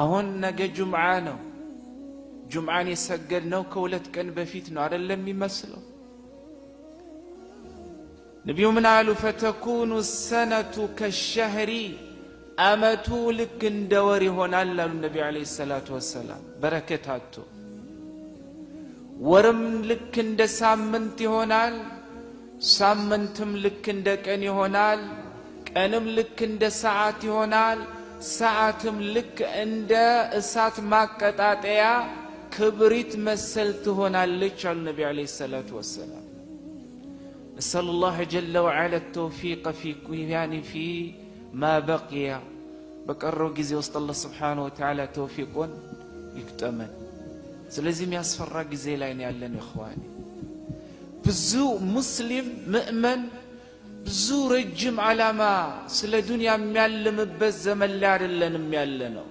አሁን ነገ ጁምዓ ነው። ጁምዓን የሰገድነው ከሁለት ቀን በፊት ነው አይደለም የሚመስለው። ነቢዩ ምን አሉ? ፈተኩኑ ሰነቱ ከሸህሪ አመቱ ልክ እንደ ወር ይሆናል አሉ ነቢ ዓለይሂ ሰላቱ ወሰላም። በረከታቱ ወርም ልክ እንደ ሳምንት ይሆናል፣ ሳምንትም ልክ እንደ ቀን ይሆናል፣ ቀንም ልክ እንደ ሰዓት ይሆናል፣ ሰዓትም ልክ እንደ እሳት ማቀጣጠያ ክብሪት መሰል ትሆናለች አሉ ነቢ ዓለይሂ ሰላቱ ወሰላም። نسأل الله جل وعلا التوفيق في ما بقي بقروا جزي وسط الله سبحانه وتعالى توفيق يكتمن. سلازم يصفر جزي لين يعلن إخواني بزو مسلم مؤمن بزو رجم على ما سل دنيا معلم بزمن لا علن معلنه